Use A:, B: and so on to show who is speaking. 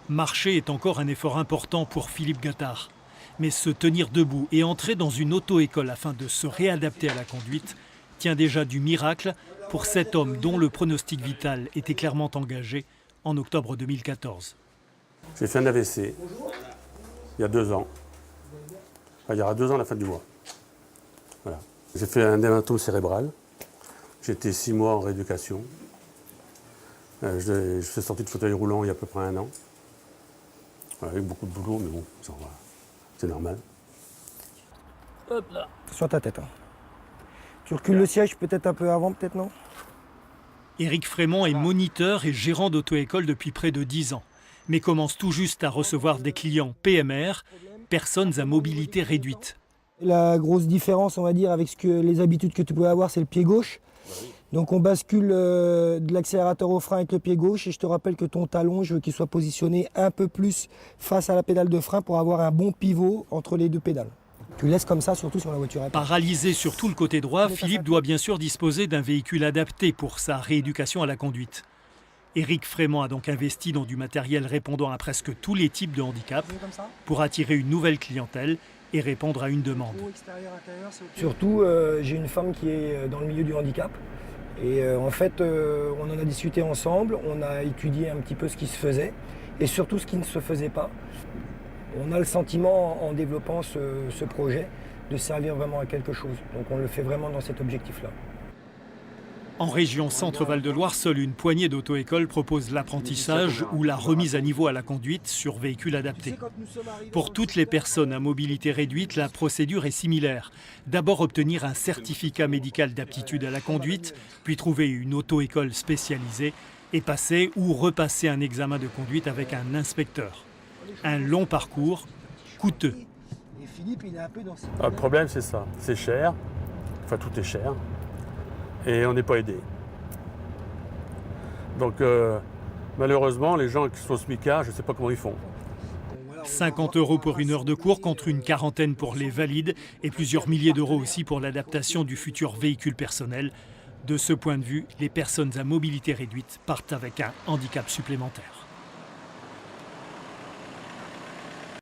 A: Marcher est encore un effort important pour Philippe Gattard. Mais se tenir debout et entrer dans une auto-école afin de se réadapter à la conduite tient déjà du miracle pour cet homme dont le pronostic vital était clairement engagé en octobre 2014.
B: J'ai fait un AVC il y a 2 ans. Enfin, il y aura 2 ans à la fin du mois. Voilà. J'ai fait un hématome cérébral. J'ai été 6 mois en rééducation. Je suis sorti de fauteuil roulant il y a à peu près 1 an. Voilà, avec beaucoup de boulot, mais bon, ça va. C'est normal.
C: Hop là. Sur ta tête. Hein. Tu recules le siège peut-être un peu avant, peut-être non?
A: Éric Frémont est moniteur et gérant d'auto-école depuis près de 10 ans, mais commence tout juste à recevoir des clients PMR, personnes à mobilité réduite.
C: La grosse différence, on va dire, avec les habitudes que tu pouvais avoir, c'est le pied gauche. Donc on bascule de l'accélérateur au frein avec le pied gauche et je te rappelle que ton talon, je veux qu'il soit positionné un peu plus face à la pédale de frein pour avoir un bon pivot entre les 2 pédales. Tu laisses comme ça, surtout sur la voiture.
A: Paralysé sur tout le côté droit, Philippe doit bien sûr disposer d'un véhicule adapté pour sa rééducation à la conduite. Éric Frémont a donc investi dans du matériel répondant à presque tous les types de handicap pour attirer une nouvelle clientèle et répondre à une demande.
C: Surtout, j'ai une femme qui est dans le milieu du handicap. Et en fait, on en a discuté ensemble, on a étudié un petit peu ce qui se faisait et surtout ce qui ne se faisait pas. On a le sentiment, en développant ce projet, de servir vraiment à quelque chose. Donc on le fait vraiment dans cet objectif-là.
A: En région Centre-Val de Loire, seule une poignée d'auto-écoles propose l'apprentissage ou la remise à niveau à la conduite sur véhicules adaptés. Pour toutes les personnes à mobilité réduite, la procédure est similaire. D'abord obtenir un certificat médical d'aptitude à la conduite, puis trouver une auto-école spécialisée et passer ou repasser un examen de conduite avec un inspecteur. Un long parcours, coûteux.
B: Le problème, c'est ça. C'est cher. Enfin, tout est cher. Et on n'est pas aidé. Donc, malheureusement, les gens qui sont smicards, je ne sais pas comment ils font.
A: 50 € pour 1 heure de cours contre une quarantaine pour les valides et plusieurs milliers d'euros aussi pour l'adaptation du futur véhicule personnel. De ce point de vue, les personnes à mobilité réduite partent avec un handicap supplémentaire.